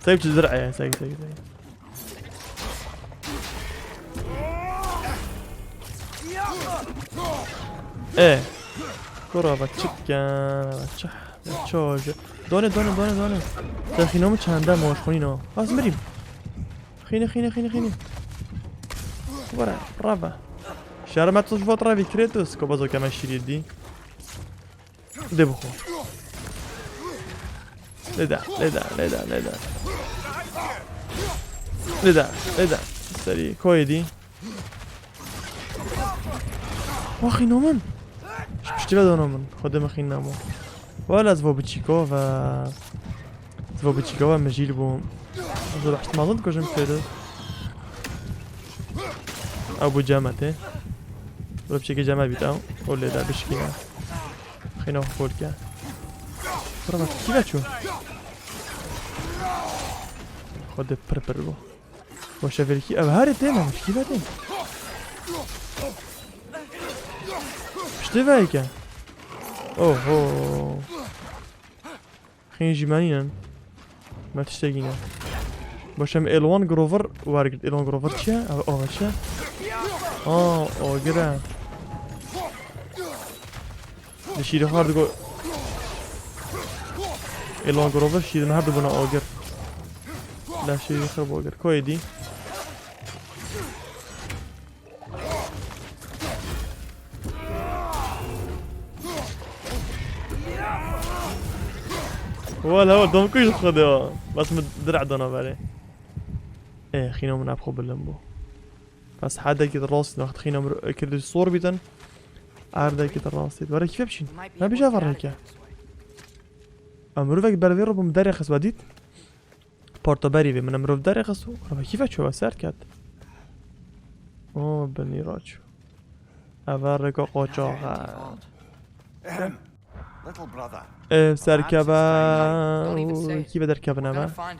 سايب زرعه سايب ايه كرة بتشكن بتشوج دونه دخينهم چنده ماش خونينو باز مريم خيني برا برافا شرمت توش فترة في كريتوس كوبازو كمان شيري دي دي بخو لدا سري كوي دي واخي نومن شبشتي بدونمن خودم خين نامو ولا زوبتشيكوفا مجيل بوم زول احتمال كوجم كده ابو جامته ولا بشكل جامع بيتاو ولا لا بشكل خينا فولكا برافو كيف شو خد بربرو وش فيلكي هاري تينا مش كيف تين مش تفايكا اوه خين جمانينا ما تشتاقينا باشم الوان جروفر وارد الوان جروفر چه او چه او گره شیر هارد گو الوان جروفر شیر هارد بنا اوگر لا شیر خرب اوگر کوی دی ولا دم كويس خذوا بس درع دنا بالي ايه خينا من ابخو باللمبو بس حدا كده راسي ناخذ خينا كده الصور بيتن عارضه كده راسي برا كيف بشين ما بيجي افرجك امروفك برفيرو بمدرخس بديت بورتو بري من امروف درخسو راه كيف تشوف سار كات او بني راجو افرجك قوچاغا سركبا كيف دركبنا ما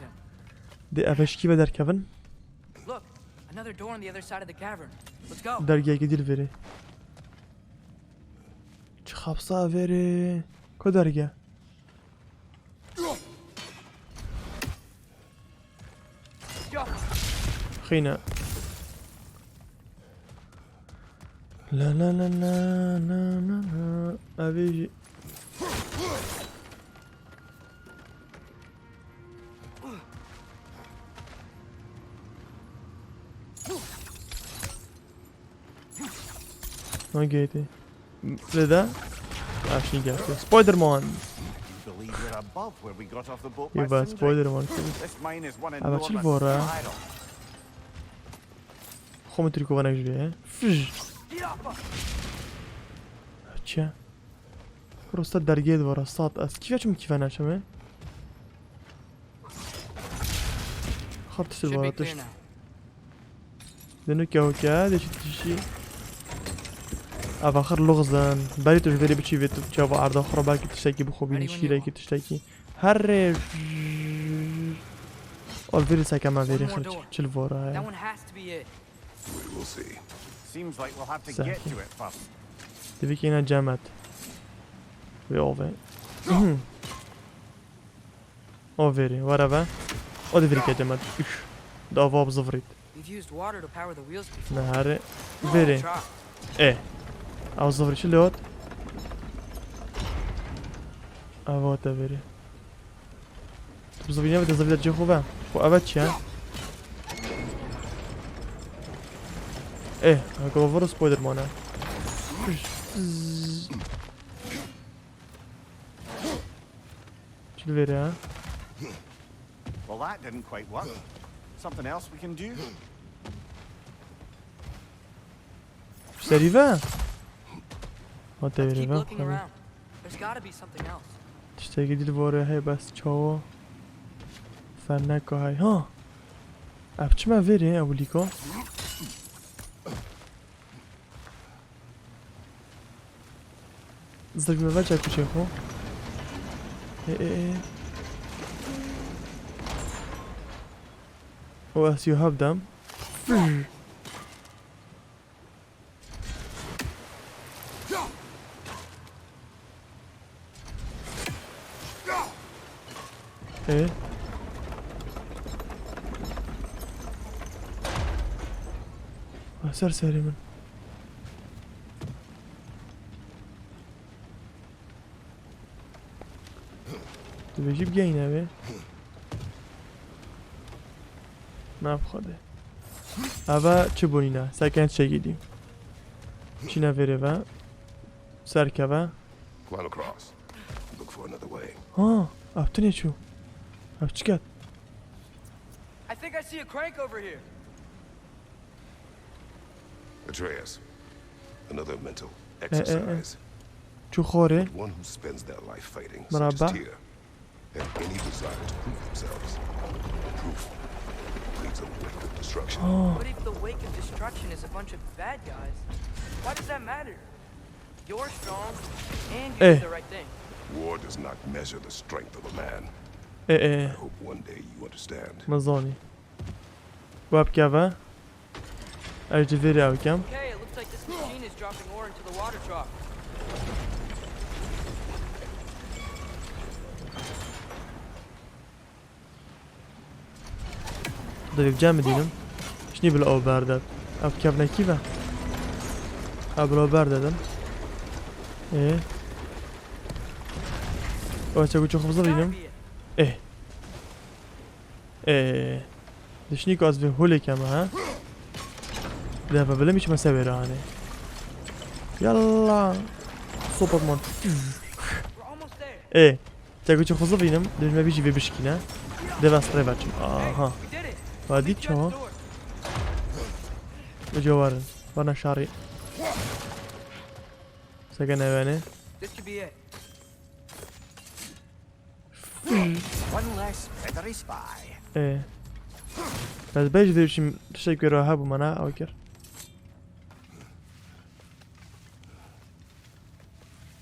دي افش كيف دركبن درجة جديد فيري چه خبصة فيري كو درجة خينا لا ابي ما جيتي لذا عشان جاتي سبايدر مان يبقى سبايدر مان هذا شو الفورة خو متركو وانا جري فج هاتشا روستا درجيد ورا صات اس كيف انا شمه خرطش الورا تشت لانه كاوكا ديش تشي اواخر لغزن بري تو فيري بتشي فيتو تشوف عرض اخرى باقي تشتكي بخوبين شيري كي تشتكي هر اول فيري ساكا ما فيري خرج تشيل فورا تبيكي هنا جامات بيوفي او فيري ورافا او دي فيري كجامات دا فوب زفريت نهار فيري ايه او زفري شو اللي هوت اوتا فيري بزفري نبدا زفري تجي خوبا خو اباتشي ها ايه هاكو فورو سبايدر مان شو الفيري ها Well, that didn't quite work. Something else we can do? Qu'est-ce qui arrive? Oh, t'es Keep arrivé. looking around. There's got to be something else. تشتاقي دي الفورة هاي بس تشاو فنكو هاي ها ابتش ما فيري اوليكو زرق ما فاجأ كوشيخو ايه Oh, as you have them. ايه سر سری من تو بجی بگینه به نبخواده اوه چه بونینه سکن چه گیدیم چی نویره و سرکه و Climb across. Look for another way. ها افتنی چو اف چی کد I think I see a crank over here. Atreus. Another mental exercise. چو خوره But one who spends their life fighting, such as مربع Tyr, have any desire to prove themselves. Proof leaves a wake of destruction. What if the wake of destruction is a bunch of bad guys? Why does that matter? You're strong, and you did the right thing. War does not measure the strength of a man. I hope one day you understand. مزانی باب که و اجویری او کم Okay, it looks like this machine is dropping ore into the water trough. داریم جمع دینم شنی بلا او بردد او کم نکی و او بلا برددم او چه چه خبزه دینم دشنی که از به هولی کمه ها ده بله میشه مسا بیرانه یالا سوپرمان We're almost there. چه چه خبزه دینم داریم بیشی به بشکینه ده واسه بچم آها We did it. وادی Get چه out the door. بجوارن وانا شاری سکن اوانه This could be it. One less feathery spy. بس بیش دیرشیم تشک راه بو منا او کر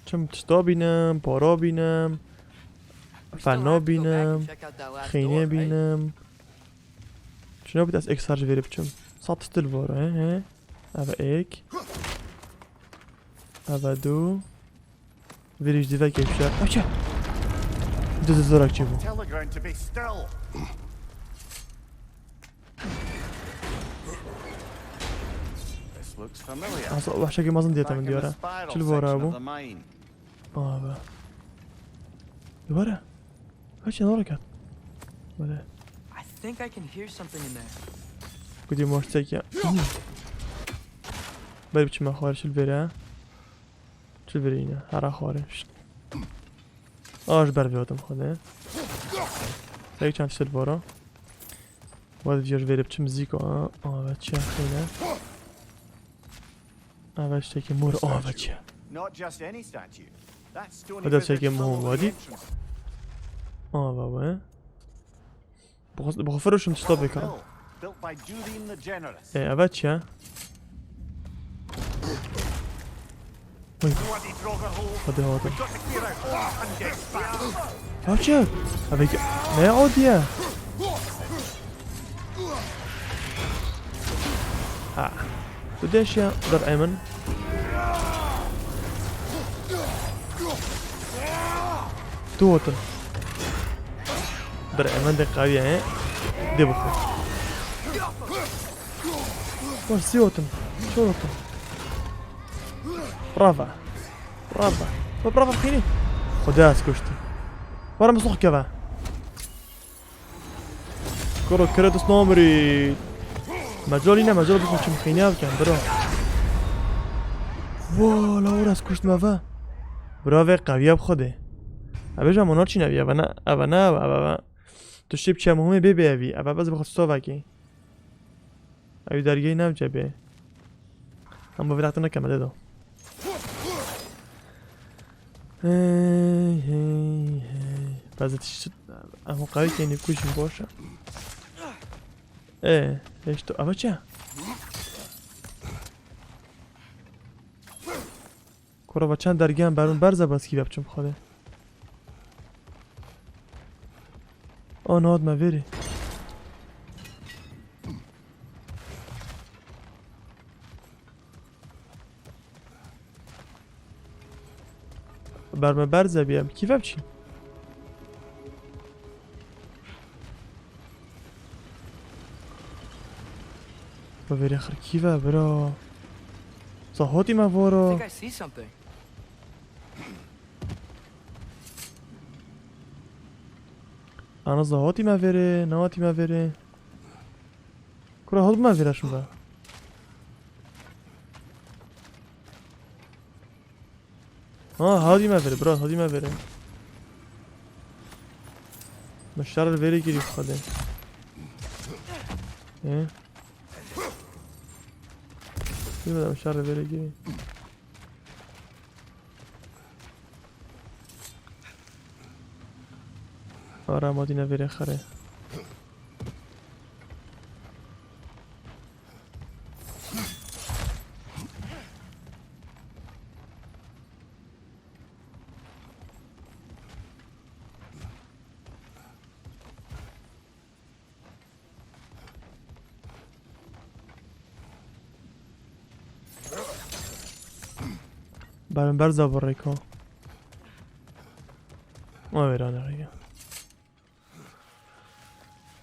چم تشتا بینم پارا بینم We still فنا have to go back and بینم check out that last خینه door, right? بینم شنو بید از اکس هرج ویری بچم سات ستل واره اوه ایک اوه دو ویریش دیوه که بشر او چه دو زورک چی بو Tell the ground to be still. This looks familiar. اصلا وحشه که مازن دیتا Back من in the دیاره spiral چل واره section ابو of the mine. آبا دوباره هاچی نارو کرد بله I think I can hear something in there. کدی مرسته که بله بچه من خواره چل بره چل بره اینه هر خواره آش بر بیادم خوده یک چند سل بارا باید دیگر ویره بچه مزیک آه چه خیلی آه چه که مور آه چه Not just any statue. That stony But that's visage like a funnel more at the body. entrance. آه بابا بخفرشون تشتا بکرم Mill, built by Durin the Generous. اوه چه Bloody Drogerhole. خده هاتم Got to clear out all undead spirits. ها چه اوه که نه عادیه تو دشیا در ایمن تو هاتم در ایمن ده قویه ده بخور ورسی هاتم شو هاتم برافا برافا برافا بخيني خدها سكشتي ورا مصلح كذا كرو كريتوس نومري مجالينا مجال بس مش مخينيها كان برا والا ورا سكشت ما برافو قوية بخده ابيجا منار چي نبي ابنا تو شيب چه مهمه ببيوي ابا باز بخواد ستاوكي ابي درگه نم جبه هم با وقت نکمده دو هی بعضتش اما قوی که اینی کشیم باشه ایش تو اما چه؟ کرا و چند درگه هم برون برزه باز کی بچم خواده ناد ما ویری برمه برزه بیام کی بچی ببری آخر کیوه برا صحاتی ما I وارا think I see something. انا صحاتی ما وره نهاتی ما وره كرة هضم ما وره شو بقى هادي ما وره برا هادي ما وره مشتر الوره گیری خواده ايه يبدأ مشتر الوره گیری آره ما دینا وره خره برم زباريكو ما ويرانا ريا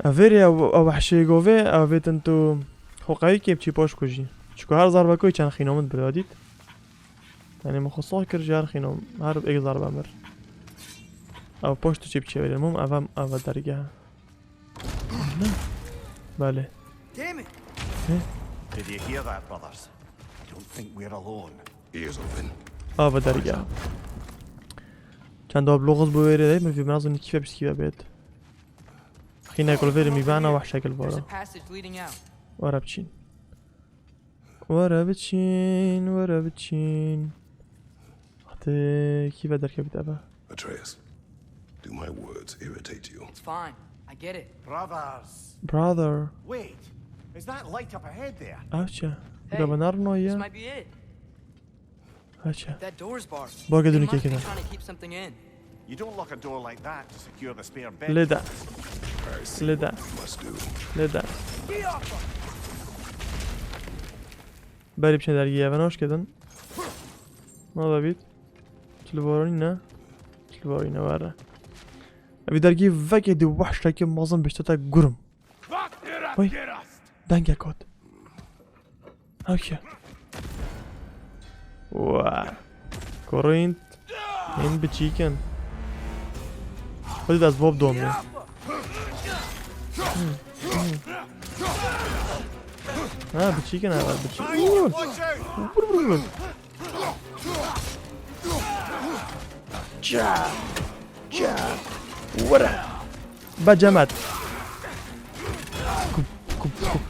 افيري او وحشي گوه او ویتنتو خوقایی که بچی پاش کجی چکو هر ضربه کوی چند خینامت برادید یعنی مخصوصا کر جار خینام هر ایک ضربه مر او پاش تو چی بچی ویدن مم او درگه نه بله Damn it! Did you hear that, brothers? I don't think we're alone. Ears open. او درگه چند داب لغز بویره دی مفی منازم کیفه بس کیفه بید خينا كل فيري ميبانا وحشاكل There's a بارا passage leading out. ورا بتشين ورا بتشين ورا بتشين حتى كيف ادرك بدابا Atreus, do my words irritate you? It's fine. I get it. Brothers! brother Wait! Is that light up ahead there? افشا Hey, اذا بنارنا This يا might be it. افشا That door's barred. باقي They دوني must be كده trying to keep something in. You don't lock a door like that to secure the spare bed. لدا I see لدا what you must do. لدا بالي بشن درگیه وناش کدن ما ببید تلوارونی نه تلوارونی نه وره ابي درگی وگه دی وحش که مازم بشته تا گرم وای دنگه کد اوکی واه کورینت این بچیکن خودت از باب دومه بچیکن اول بچیکن جا جا ورا بجمد كوب كوب كوب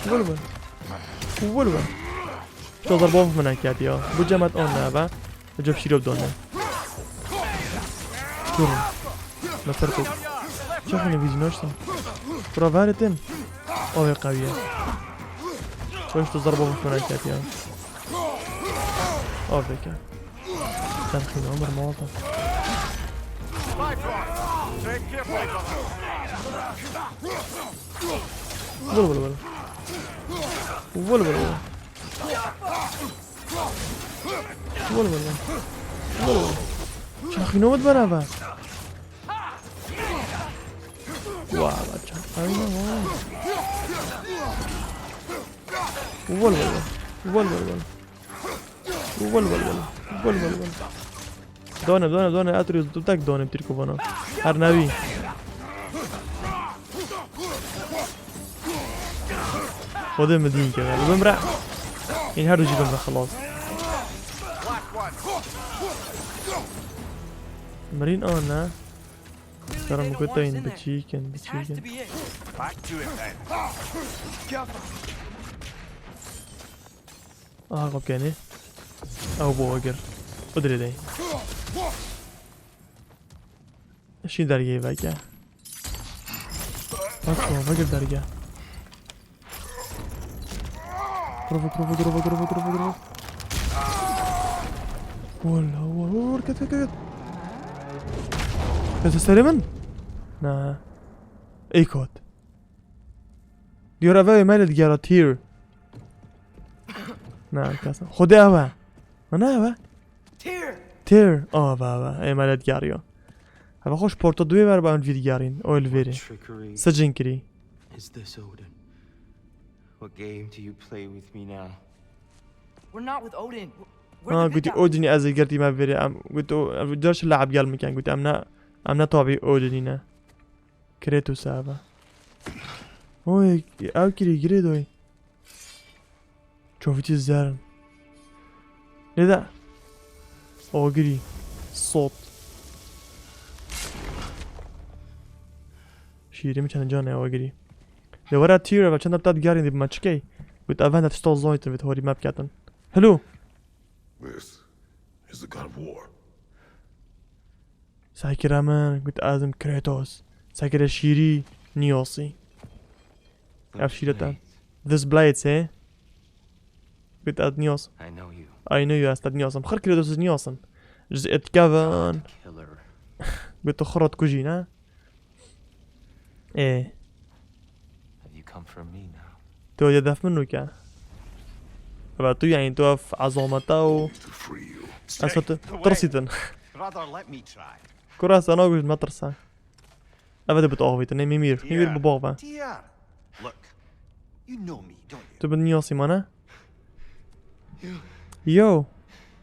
ولو ولو شو ضربوه من هناك يا بجمد اون نابا جاب شيروب دونه كورن ما تركوا شو احنا بيجنوشتن برافارتن اوه قوية شو ضربوه من هناك يا اوه بكا تنخين عمر موظف ولو شاخينو مد برابر واه بچه خیلی دونه اتریوز تو تک دونه بتركو بنا هر نبي خده مدين كده بمرع این هر دو جي بمرع خلاص مرين نه ترى مقطعين بتشيكن Back to it then. قب كاني او بوغر ادري دي اشي درجة بقى فقر درجة قرب ولا كت تستلمن؟ نه ای کد دیار اوه مالت گیارا تیر نه کسا خوده اوه نه اوه Tyr! تیر اوه ای مالت گیاریا هذا خوش بورتو دوي بار باون فيديارين او الفيري trickery سجن كري is this, Odin? What game do you play with me now? We're not with Odin. We're the قلت big guys. اودني ازي قلتي ما فيري قلت درش اللاعب قال مكان قلت امنا طابي اودنينا كريتو سابا اوي او كري جريدوي شوفتي الزارن لذا او قري الصوت شيري مكان جانا او قري لو ورا تير فكان بتاعت قارين دي بماتشكي قلت افانا تشتغل زويت في هوري ماب كاتن هلو This is the god of war. ساكي رامان قلت ازم كريتوس ساكي شيري نيوسي عرف شيرتان This blades eh قلت اد نيوس I know you. I know you استاد نيوسم خر كريتوس نيوسن جزء كافان Killer. قلت خرط كوجينا ايه Have you come for me now? تو يدف منو كان تو يعني توقف عظمته To free you. أصوت ترسيتن Rather, let me try. كراس أنا قلت ما ترسا أبدا بتقوي ميمير ببابا Tyr. Look, you know me, don't you? تبن نيوسي مانا يو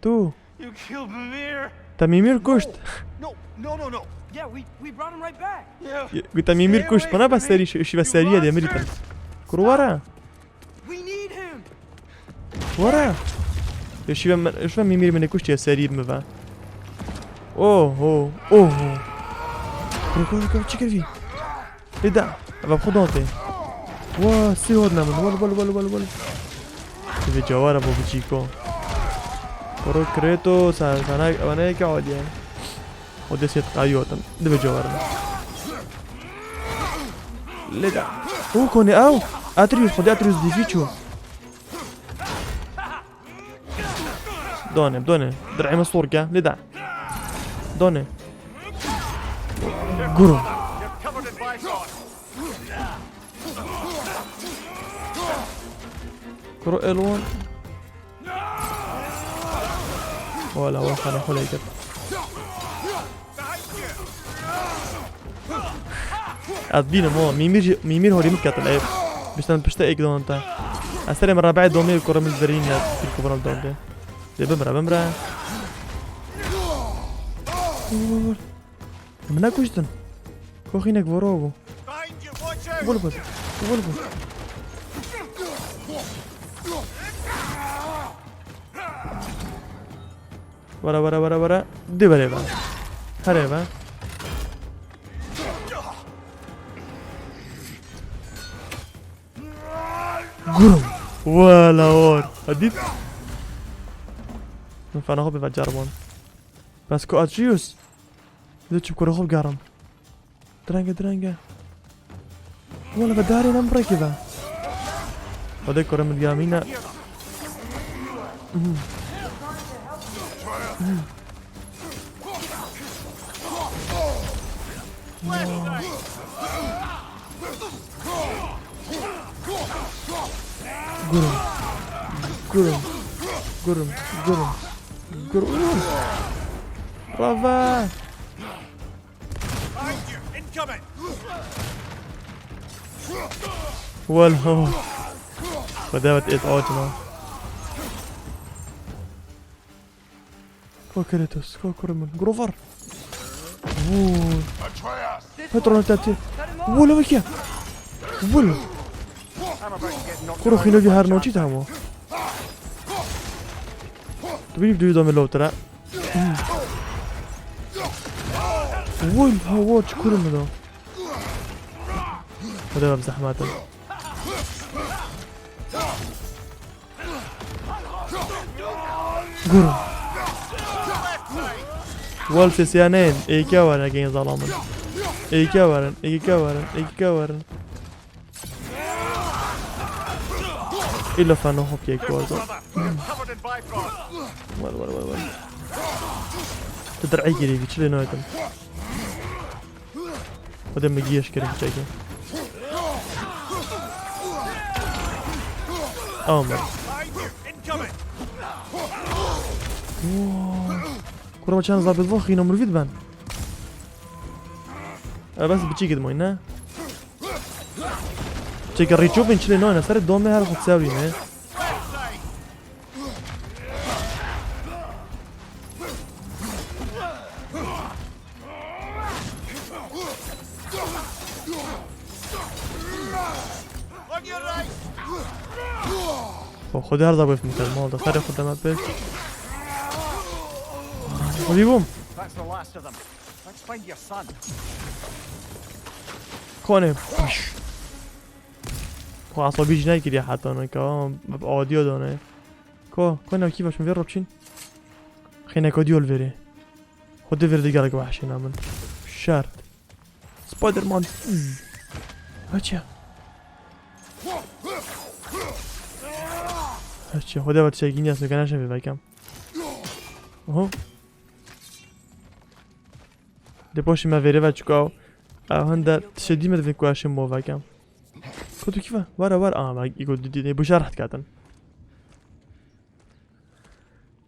تو You killed Mimir! تا ميمير كشت No, no. Yeah, we brought him right back. Yeah. قلت ميمير كشت مانا بس سري شي بس سرية دي أمريكا كرو ورا We need him. ورا شو ميمير من كشت يا سري بمفا اوه كرو تشكل فيه إدا أبا بخدوتي وا سي هودنا من ول في جوار أبو بيجيكو كرو كريتو أنا كعود يعني ودسيت قايوتن دبي جوارنا لدا هو كوني أو أتريوس خدي أتريوس دي فيتشو دوني درعي مصور كا لدا دوني قرو You're covered in bifrost. كرو إلوان ولا خاني حولي كده أدبينا مو ميمير هوري مكات العيب بشتا ايك دون انت أستري مرة بعد دومي الكرة من الزرين في الكبرى الدون دي بمرة منا كوشتن كوخينك وروغو Behind you, watch out. بولبو ورا دي بريبا هريبا قرم ولا وار هديت فانا خوبي بجربون بس كو اتشيوس ليش بكره خوب قرم درانجا ولا بداري نمبر كذا هذا كره من يمينا قرم رافا Behind you, incoming. والله بدأت إتعاجنا كوكريتوس كوكرمن جروفر Atreus! بترون تاتي ولا وكيا ولا I'm about to get knocked كرو around. خينو في هارنو تشي تامو تبي بدو يدوم اللو ترى وين هو كرمن ذا هذا بزحماته قرم والسيس يانين ايكا ورن اجين ظلامن ايكا ورن إلا فانو هوك يكوازو Covered in bifrost. ول تدرعي كري في تشلي نويتم ودم مجيش كري في تشاكي أومر Behind you, incoming. كورا ما كان ضابط فوخي نمر فيد بان بس بچیکت موی نه چیکار ریچو بینچلی نه سر دومه هر خود سوی نه خود هر ضربه میکنه ما دختر خود ما بس خودی بوم That's the last of them. Let's find your son. کنه خو عصبی جنای کردی حتی نه که عادی دانه کنه کی باش می‌فرق بچین خیلی کدیول وری خود ور دیگر که وحشی نامن شر سپایدرمان هچه هچه خدا وقت شاگینی است نکنه شمی بکم دپاشی ما وری و چکاو هنده تشدی مدفن کواشم مو بکم كنتو كيفاه ورا ما يقول دي بوش راح تكاتن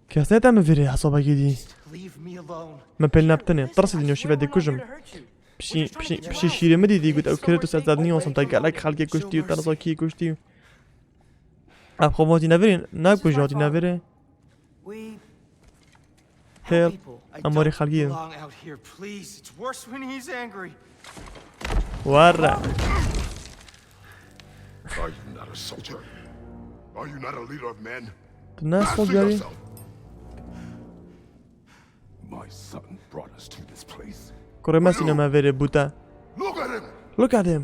كاسيتا من فيري حسابا كيدي ما بينابتني طرسي دي نوشي بدي كوجم بشي شيري مدي دي قلت او كريتوس ازادني وصم تلقى لك خلقي كوشتي وطرسا كي كوشتي اب خواتي نافيري ناكو جواتي نافيري هيل اموري خلقي ورا Are you not a soldier? Are you not a leader of men? الناس soldier. My son brought us to this place. كوريماسي نما فيري بوتا. Look at him. Look at him.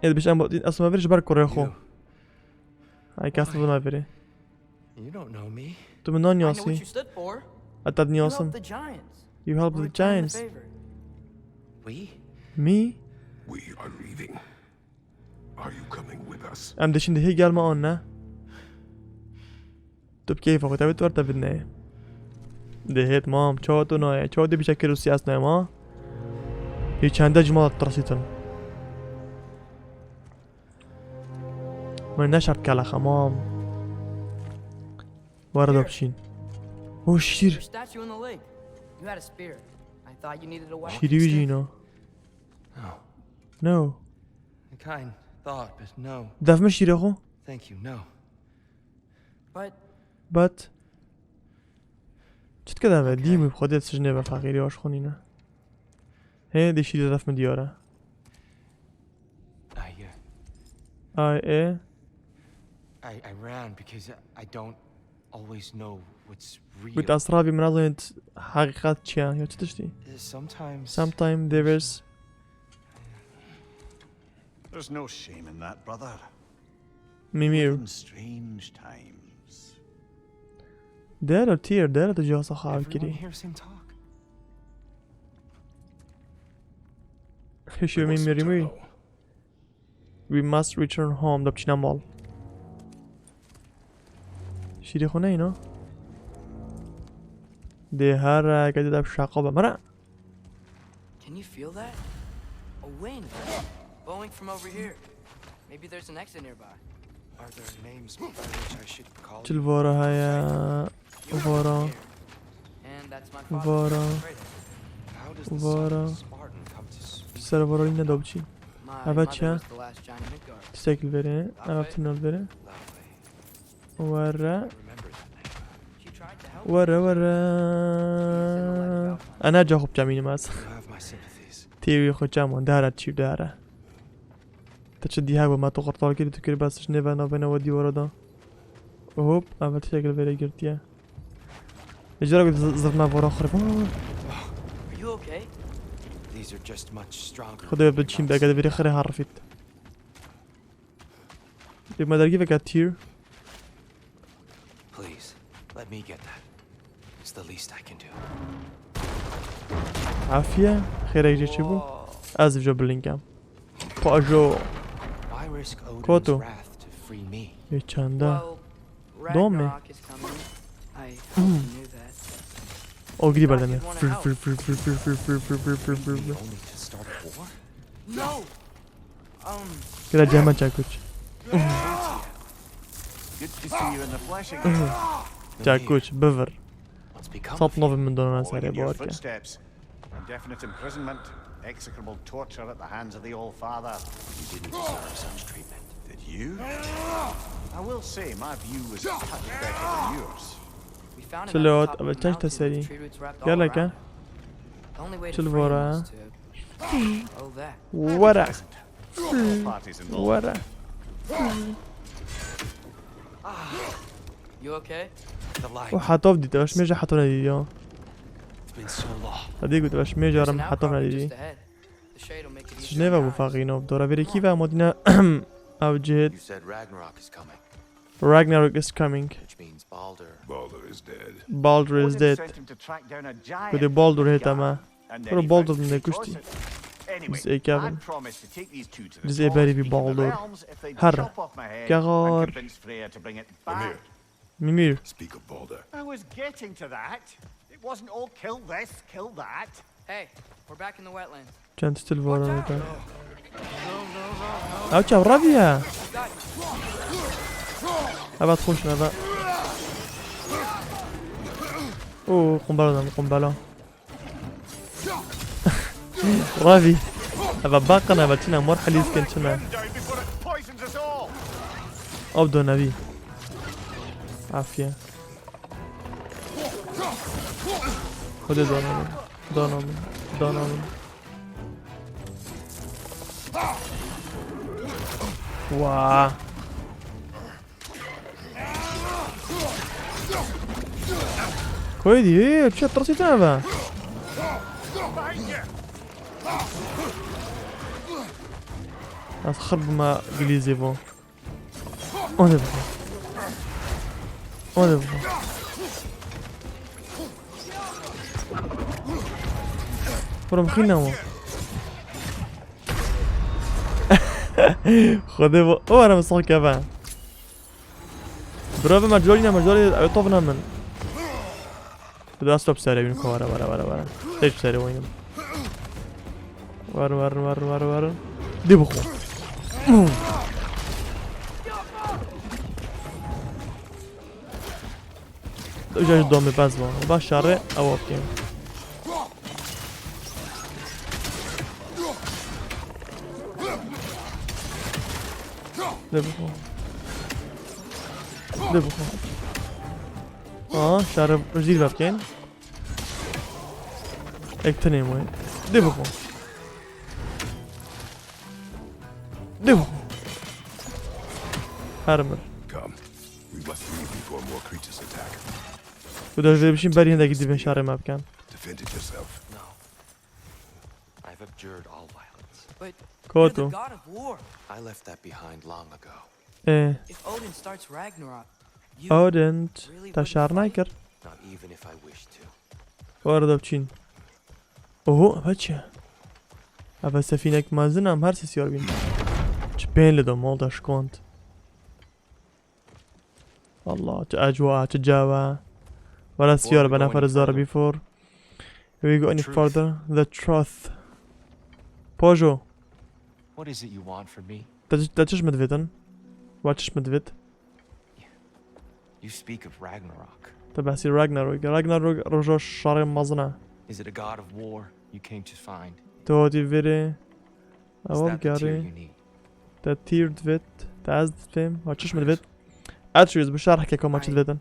إذا بيش أصلا ما فيريش بار كوريخو. هاي كاسة ما فيري. You don't know me. تو من نون I know what يوصي. you stood for. أتدني You يوصم. helped the giants. You help the giants. We? Me? We are leaving. Are you coming with us? أم دشين ده هي قال ما أنا. طب كيف أخو تبي تورت بدنا؟ ده هيت مام شو نايا شو ده بشكل السياسة ما؟ هي چند جمال ترسيتن. ما نشرت كلا خمام. ورد بشين. هو شير. Statue in the lake. You had a spear. I thought you needed a weapon. شيري ويجينا. No. No. A kind thought, but no. داف مش شيري أخو. Thank you, no. But. چت كده بعد ديمي بخدت سجنة بفقيري واش خونينا. هي دي شيري داف من ديارة. I ran because I don't always know what's real. قلت أسرابي من أظن حقيقات شيا يو تشتي. Sometimes there is. There's no shame in that, brother. ميمير. In strange times. دار تير دار تجاه صخاب كذي. شو ميمير. We must return home. دبشنا مال. شيري خونه اینا. ده هر قد دب شقابه مرا. Can you feel that? A wind blowing from over here. Maybe there's an exit nearby. Are there names by which I should call you? چل وارا هيا وارا And that's my father. وارا How does the son وارا of a Spartan come to speak? سر وارا لينا دوبشي. My هبا mother چيا؟ was the last Johnny Midgard. تستيقل بره. أنا بتنال بره. Lovely. ورا I remember that name. She tried to help. ورا أنا جا خوب جاميني ماس. You have my sympathies. تيوي خو جامون دارا تشيب دارا. تشدي هاي وما تقر طال كده تكري بس نيفا نافنا ودي ورا ده. هوب أول تشيكل بره قرتيا. إجرا قد زرنا ورا خرب. Are you okay? These are just much stronger. خدوا بتشين بقى كده بره خري هارفيت. لما درجي بقى تير. Please, let me get that. It's the least I can do. عافية خير يجي شبو. أزف جو بلينكام. باجو. Why risk Odin's Koto. wrath to free me? يتشاندا. Well, Dome. Ragnarok is coming. I hope you knew that. أوجدي بعدين. Only to start a war? No. كده جامد جاكوش. Good to see you in the flesh again. جاكوش بفر. What's become صوت of you? نوف من دون ناس Following عليه in your بوركا. footsteps. Indefinite imprisonment, execrable torture at the hands of the All Father. You didn't deserve such treatment. Did you? I will say my view was a touch better than yours. We found چه him at لغات؟ the top of اول the چند mountain تسری؟ with tree roots wrapped all يلا around كا. it. The only way to چه free him الورا؟ was to... Oh, that. ورا All parties involved. ورا. You okay? The light. وحطوف دي باش ميجا حطونا دي It's been so long. هذيك باش ميجا There's an رم حطونا outcropping دي just ahead. The shade will make it easier شنو on بابو your eyes. فاقينو بدورا فيري كيفا مودنا او جهد You said Ragnarok is coming, Ragnarok is coming. which means Baldur. Baldur is dead. Baldur is Odin dead. sent him to track down a giant كده Baldur هيتا ما and then كده he Baldur found من the كشتي. closet. Anyway, جزء كابن. I promised to take these two to the جزء tallest باري peak in the ببالدور. realms if they'd هر. chop off my head كغار. and convince Freya to bring it Mimir, back. ميمير speak of Baldur. I was getting to that. It wasn't all kill this, kill that. Hey, we're back in the wetlands. كانت تلفورا هيتا او تشاو رابيا ابا تخش ابا اوه قنبلة قنبلة رافي ابا باقنا ابا تشنا مرحلة يسكن تشنا Down before it poisons us all. ابدو نبي عافية خذ دونامين دونامين دونامين واه كويدي ايه تشي طرسي تابا خرب ما انجليزي بو اون دبخو اون دبخو برم خينا هو خذي بو او انا مصور كمان برافو مجولي طوفنا من بدو استوب سريع بينكم ورا ليش سريع وين ورا دي بخو جاش دومي باز بون باش شارع او اوكي دي بخو شارع جديد بابكين اكتنيم وين دي بخو هرمر Come. We must leave before more creatures attack. وداش بشين بري هندك دي بين شارع ما بكان Defend it yourself. No. I've abjured all violence. But you're كوتو the god of war. I left that behind long ago. ايه If Odin starts Ragnarok, you اودنت really تا wouldn't شار fight? نايكر Not even if I wished to. وارد بچين اوه بچه اول سفينك مازنم هر سيار بين چه بين لدو مولدا شكونت والله چه اجواء چه جاوا ولا سيارة بنفر الزارة before we go any further the truth بوجو What is it you want from me? تا چش مدويتن واتش مدويت You speak of Ragnarok. تبعسي راجناروك رجو الشارع مازنا Is it a god of war you came to find? توتي فيري Is او that the tear قاري you need? تا تير دويت تا از فيم واتش مدويت اتريوز بشارح كيكو ماتش دويتن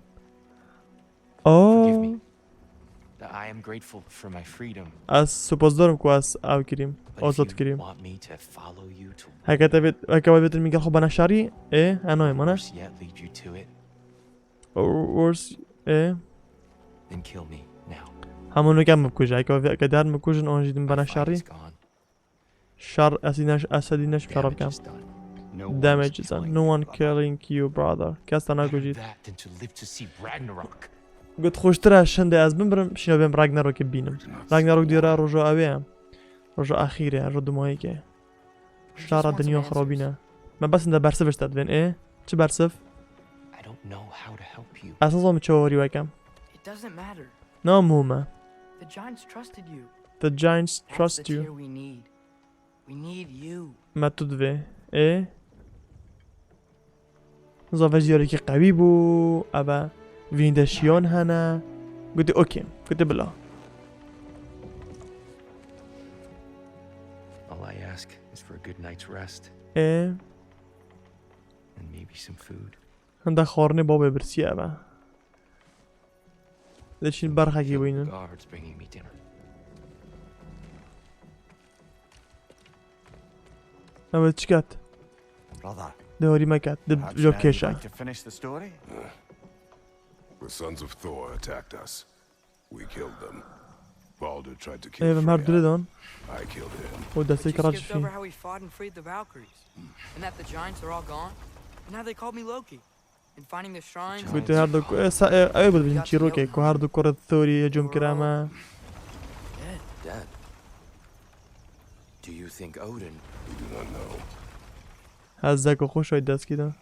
Forgive اوه me. That I am grateful for my freedom. از سپاس دارم كواس او كريم But if آزاد you كريم want me to follow you to هكا تبيت هكا بيت الميقال خب انا شاري ايه انا مانا worse yet lead you to it, ورس ايه then kill me now. همونو كم بكوجا هكا كدار مكوجن اون جيدن بنا My fight شاري is gone. شار اسديناش بشرب كام Damage is done. No one damage is is done killing no one brother. killing you brother كاستانا Better كوجيت that than to live to see Ragnarok. قلت خوشترا شنده از بمرم شنو بهم راجناروك ببينم راجناروك ديرا رجو اويه رجو اخيره رجو دمويه We just شارع want some دنيا answers. خرابينه ما بس انت برسفش تدفين ايه چه برسف I don't know how to help you. اساسا متشوري وكم It doesn't matter. نو مهمة The giants trusted you. the giants That's trust the you tear we need. We need you. ما تدفي ايه نظافة زياري كي قوي بو ابا فين داشيون هنا قلت اوكي قلت بلا ask is for a good night's rest اه and maybe some food. هنده خارنه بابا برسیه با دشین برخکی The بینن guards bringing me dinner. نوه چی کت Brother, دهاری مکت perhaps جو now you'd کشه like to finish the story? The sons of Thor attacked us. We killed them. Baldur tried to اه kill و مرد دلی Freya. دان I killed him. و But دسته you کرد skipped فی over how he fought and freed the Valkyries, and that the giants are all gone, and how they called me Loki, and finding the shrines. بود هر دو ای بود بین چی رو که که هر دو کرد ثوری جم کرامه Dead. Do you think Odin? We do not know. هزک و خوش شاید دست کیدن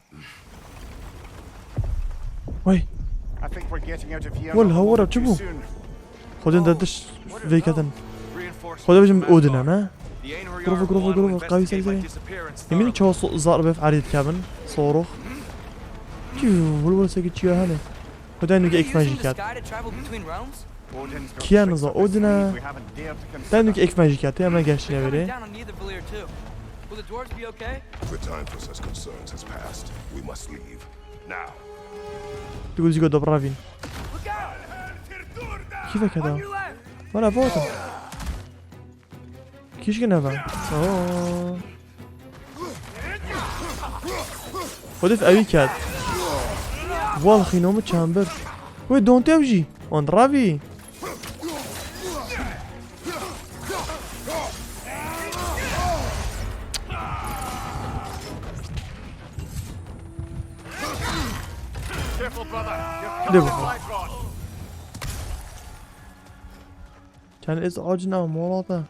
وای I think we're getting out of here. Well, not a how moment are too you? soon. خودن دادش وی کردن Reinforcements خدا بجم from اودنه Asgard. نه The Ainur قروفو Jarl قروفو will want to قروفو قوي investigate سري my سري disappearance يمين thoroughly. تشو ضربة في عريض كابن صاروخ تيو ولو ساكي تشيو هلا خدا نوكي اكس Using the ماجيكات sky to travel between realms? Odin's got كيان tricks نزا up his اودنا sleeve we haven't dared to تا نوكي consider. اكس ماجيكات يا ما قاشنا They're coming بري down on Nidavellir too. Will the dwarves be okay? The time for such concerns has passed. We must leave. Now. تقول زيكو دبرافين Look out! كيف On كذا your left! ولا فوتو كيش كنافا اوه خدا في اوي كات والله خينوم تشامبر وي دون تبجي اون رافي Careful, brother. You're There we covered in go. life rod. كان ازعاجنا مولاطة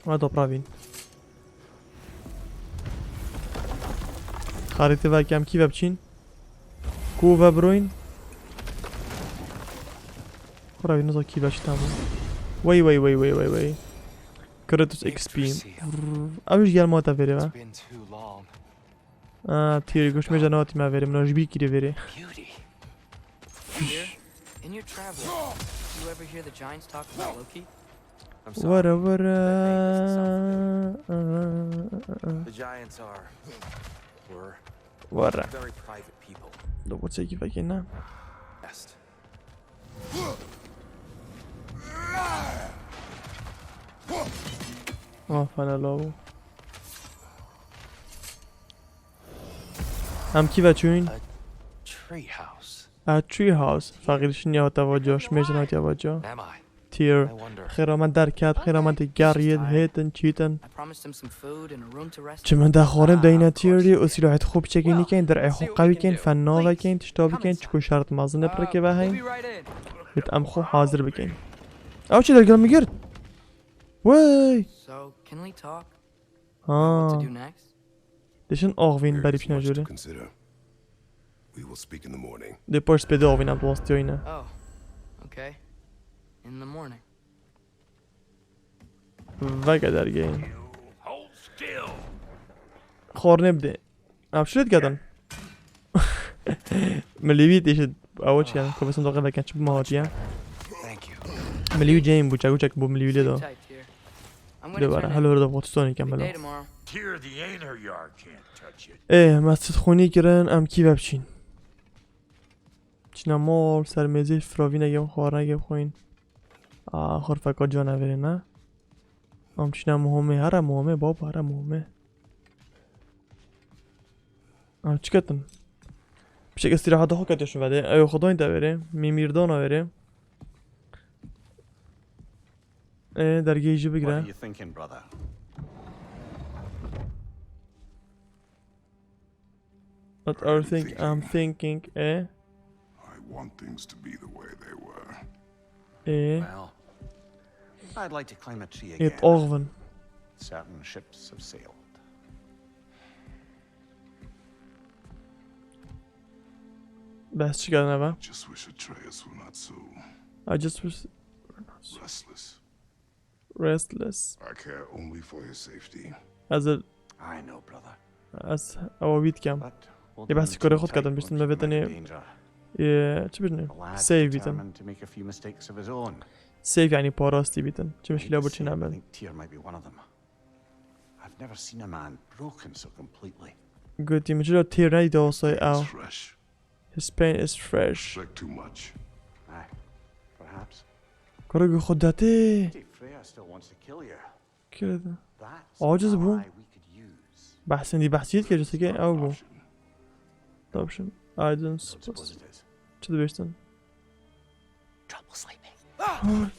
هذا برافين خريطة باكام كيف بچين كوفا بروين برافين نزا كيف بچ تامو وي وي وي وي وي وي كراتوس اكس بي اوش گل ما تا فيري با It's been too long. تيري گوش مجاناتي ما فيري مناش بي كيري فيري Beauty. Here, in your travels, do you ever hear the giants talk about Loki? I'm sorry. ورا ورا The giants were ورا very private people. دو بوتسي كيف اكينا Best. فانا لو هم كيف تشوين Tree house. تري هاوس فقیرش نیا توجهش میشن توجه Am I? تیر I wonder. خیرامن در کات خیرامن تگارید هیتن چیتن I promised him some food and a room to rest. چه من دخورم داینا تیری اسیلوحت خوب چگینی کن در خو قوی کن فناوه کن تشتابی کن چکو شرط مازن برکه به We'll be هین right in. بیت ام خو حاضر بکن او چی در گل میگرد وی So, can we talk? What to ها do next? دشن آغوین There بری is پینا much to جوره consider. We will speak in the morning. دی پرس بده آغوین ام دوستی اوینه Oh, okay. In the morning. وگه در گین خور نبده ام شلت گدن ملیوی دیشد اول چیان که بسن دوقه بکن چه بمهاتی هم Thank you. ملیوی جایم بود چگو چک بو ملیوی Sit لیدو tight, Tyr. I'm gonna دوباره turn in. هلو رو دو واتستانی Big کم day بلو tomorrow. Tyr the Ainur Yard can't touch it. اه مسجد خونی گرن ام کی ببچین چینا مول سرمیزی فراوی نگم خوار نگم خوین آخر فکر جا نوره نه ام چینا مهمه هر مهمه بابا هر مهمه ام چی کتن بشه که استراحت ها کتشون بده ایو خدا این بره میمیردان بره اه درگه ایجی What are بگیره you thinking, brother? What are you think I'm thinking اه I want things to be the way they were. اه Well, I'd like to climb a tree again. ات آغون Certain ships have sailed. بس چی کردن با Just wish Atreus were not so I just was restless. restless I care only for his safety. از I know, brother. از اوابید کم But we'll یه do بحثی too کاری خود tight کردم once بیشتر we ما come out of بتنی danger. یه چی بینه A lad سیو بیتن determined to make a few mistakes of his own. سيف يعني باراستي بيتن شو مشكلة Need to برشي see. I نعمل think Tyr might be one of them. I've never seen a man broken so completely. قلت مجرد تير نايدة وصي It's أو fresh. his pain is fresh Expect too much. Aye, perhaps. كرقو خداتي Maybe Freya still wants to kill you. كذا That's عاجز an بو. ally we could use. بحسن دي بحسيت كي جسكي أو بو Option. اوبشن ايدن Don't suppose it is. شو بيشتن Trouble sleeping.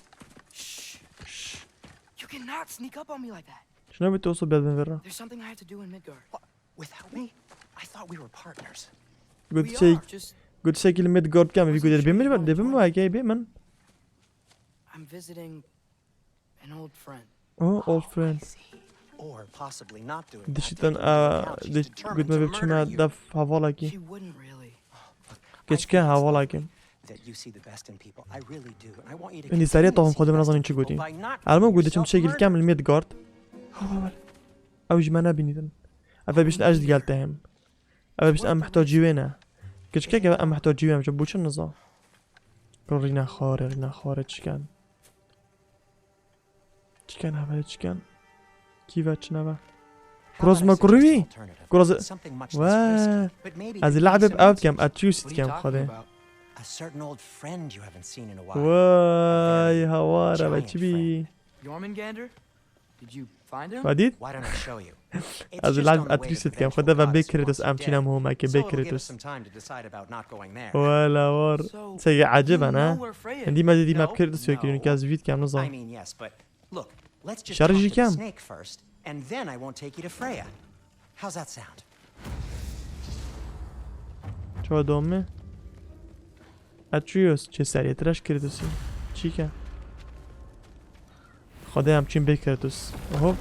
Shh. You cannot sneak up on me like that. شنو بتوصل بهذا الفرة There's something I have to do in Midgard. Without me? I thought we were partners. قلت We شيء are. Just قلت شيء كلمة جورد كامل بيقول يبي من ما جاي بيمن I'm visiting an old friend. اوه اولد فريند Or possibly not doing دشتن She's قلت ما determined to بيبشنا murder you. دف She هوالاكي wouldn't really. كيش كان هوالاكي That you see the best in people. I really do. And I want you to إني سريع continue to طبعا see خدم the best نظرين in شو people قلتين by not على ما getting قلت شيء yourself كامل murdered. ميد جارد او جمانا بينيدن افا بيش اجد قالتهم افا بيش ام محتاجي وينه كيش كيك ام محتاجي وينه جبوش النظام رينا خارج چكان هذا چكان كيفا چنابا كروز ما كروي كروز Something much less وا risky, but maybe از could اللعب be some بأوت easy. كم اتشوست What are you كم talking خده about? A certain old friend you haven't seen in a while. واي هوارا Giant بچبي Jormungandr? Did you find him? فاديد Why don't I show you? It's از just اللعب on the way to اتشوست كم eventual خده و goddess بكريتوس once ام you're چينام dead. هما كي So it'll give us بكريتوس some time to decide about not going there. ولا وار So, سيء you عجبا know انا where Freya عندي is. ما دي ما No, بكريتوس يكيرون no. كاز فيت كم I نظام mean, yes, but look, let's just شارجي talk to the كام؟ snake first, and then I won't take you to Freya. How's that sound? شو دومه اتریوس چه سریع ترش کردوسی چی که خدا همچین بکردوس هوب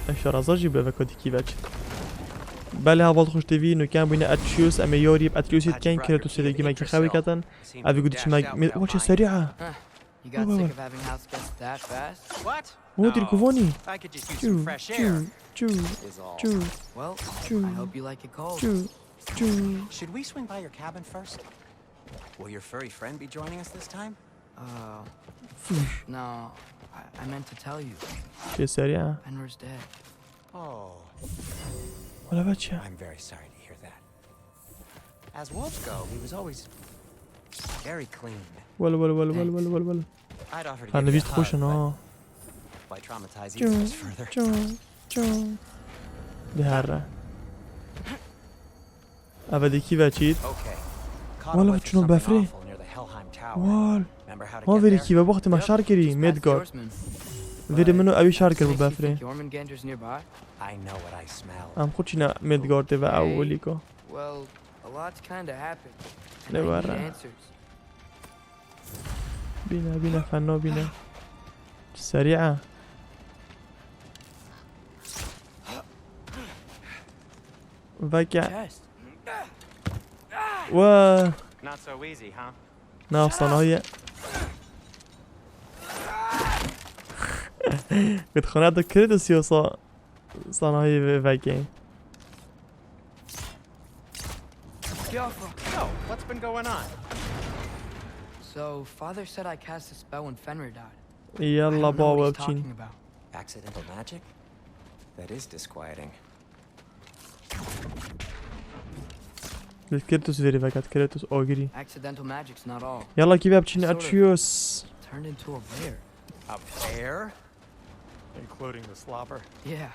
اشارازا جیب له کدی کی بچ بله هوال خوش دوی نو کم بینه اتریوس اما یاری اتریوسی کن کردوس دیگه مگه خوی کردن اوی گودی چی مگ او چه سریعه You got sick of having house guests that fast? What? او دیر کوانی I could just use چو some fresh چو air. چو Is all. چو Well, Choo. I hope you like it cold. چو چو Should we swing by your cabin first? Will your furry friend be joining us this time? No, I meant to tell you. چه سریعه Fenrir's dead. Oh, ولا بچه I'm very sorry to hear that. As wolves go, he was always very clean. ولا I'd offer to give انا you a بيست hug, خوش انا but why traumatize you چو guys further? چو ده هره ابدی کی بچید Okay. والله Caught up with شنو something بفري awful near the Helheim Tower. وال Remember how to ما get فيري there? كيف وقت ما شاركري Just past ميدغارد Swordsman. فيري منو ابي شاركر Makes you ببفري think Jormungandr's nearby? I know what I smell. ام خوشينا ميدغارد و اوليكو Well, a lot's kinda happened. And Ne I var need ha? answers. بينا فنو بينا سريعة فاكع Chest. و Not so easy, huh? ناف صنايع قد خناقة كريدوس يوصى صنايع فاكعين Jaffa. So, what's been going on? So, Father said I cast a spell when Fenrir died. I يلا don't know what بابا he's talking بچين about. Accidental magic? That is disquieting. كريدوس فيري فاكات كريدوس اوغري Accidental magic's not all. يلا كيف بچين اتريوس Turned into a bear. A bear? Including the slobber? Yeah,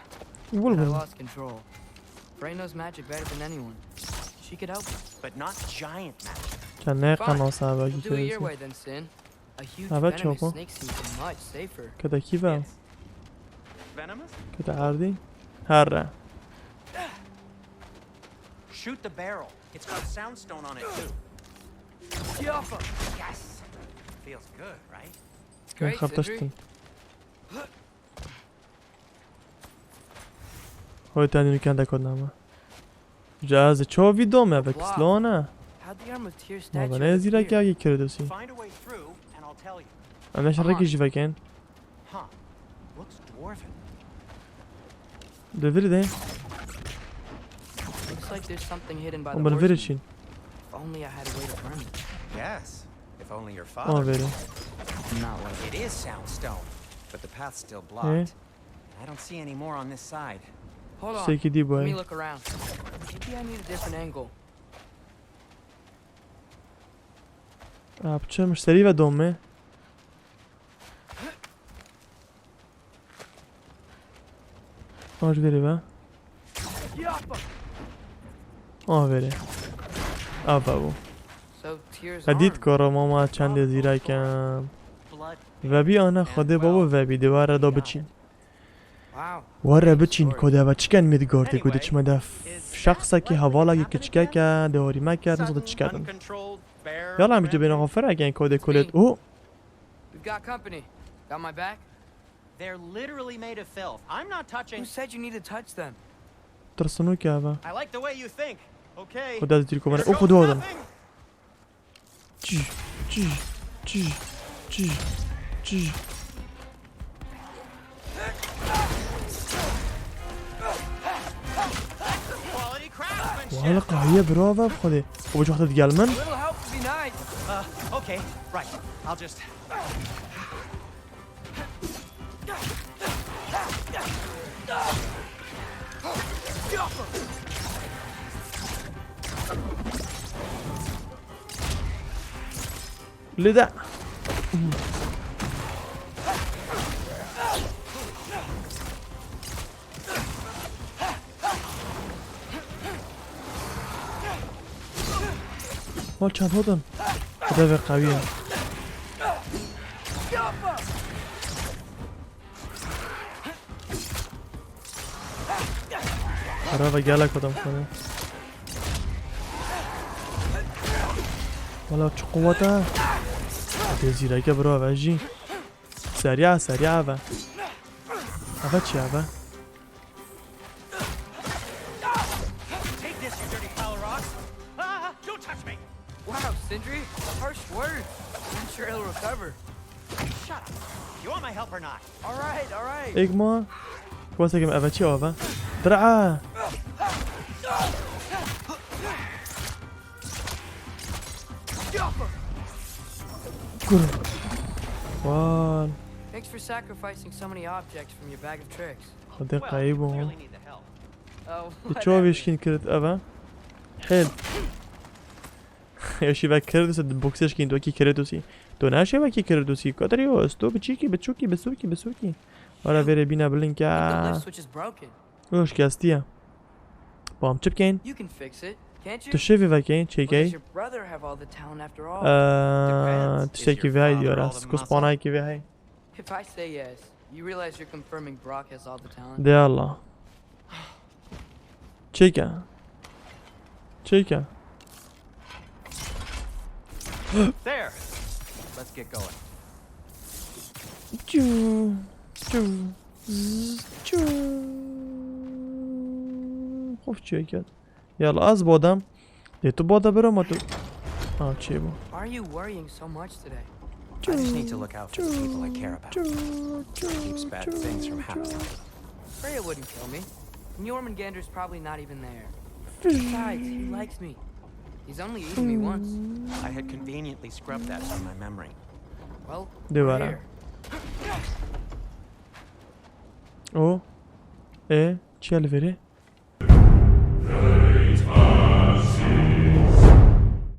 but I والله lost control. Frey knows magic better than anyone. She could help me. But not giant magic. كان ناقة ناصا We'll باقي do it your كريدوس way then, Sin. A huge Ah, bet venomous choco. snake seems much safer. كده كيفا Venomous? كده عادي هرة Shoot the barrel. It's got soundstone on it too. Jaffa! Yes! Feels good, right? Great, خرطشتن هو تاني كان دا كودنامه جاهز تشوف فيديو بكسلونه How'd the arm of Tyr ما statue بنا زيرا appear? كاي كردوسي Find a way through and I'll tell you. انا شركي جيفاكين Huh. Looks dwarven. دفير ده Looks like there's something hidden by the امال horseman. فيرشين If only I had a way to burn it. Yes. If only your آه father. بریم Not like it is soundstone, but the path's still blocked. I don't see any more on this side. Hold on. سیکی دی Let me بایی look around. Maybe I need a different angle. چه مشتری و دومه آج بری با آه بری آه بابو So Tyr's قدید arm. کارا ماما چند زیرا کم و بی آنه خوده بابا و بی دواره دا بچین Wow. واره بچین کده و چکن میدگارده کده چما دا شخصا که حوالا یه کچکه که داری ما کرد نزده چکردن Uncontrolled bear. یالا همیشه بین غافر اگه این کده کلت او We've got company. Got my back? They're literally made of filth. I'm not touching. Who said you need to touch them? ترسنو که اوه I like the way you think. Okay. خدا از دیر کمانه او Here خدا goes آدم nothing. چی چی چی چی چی Quality craftsmanship. وحالا قهیه براوه بخوده خب جو وقت دیگل من A little help would be nice. Okay, right. I'll just. لده ما چند هدن خدا به قویه خرابه گله کدام کنه والا چه قوته به زیرکه برو اوه جی سریع سریع اوه اوه چی اوه Take this, you dirty foul rocks. Don't touch me. Wow, Sindri. Harsh words. I'm sure he'll recover. Shut up. You want my help or not? All right, all right. ایک ما واسه کم اوه چی اوه درعه گرو وال Thanks for sacrificing so many objects from your bag of tricks. خدا Well, قیب you هم clearly need the help. Oh, چه ویشکین کرد اوه حیل یاشی و کردوسی بوکسش کین تو کی کردوسی تو نشه و کی کردوسی کدریو استو بچیکی بچوکی بسوکی بسوکی ولا بره بینا بلنکا the lift switch is broken. اوش کاستیا بام چپ کین You can fix it, can't you? تو شوی و کین چی Or does کی your brother have all the talent after all? تشکی وی های دیوراس کس پانای کی وی های If I say yes, you realize you're confirming Brock has all the talent. دی الله چیکا چیکا There. Let's get going. چو چو چو خوب چی کرد یالا از بادم دی تو بادا برم تو چی بو Why are you worrying so much today? I just need to look out for the people I care about. Keeps bad things from happening. Freya wouldn't kill me. And Jormungandr's probably not even there. Besides, he likes me. He's only eaten me once. I had conveniently scrubbed that from my memory. Well, دوباره. here. او چی الویره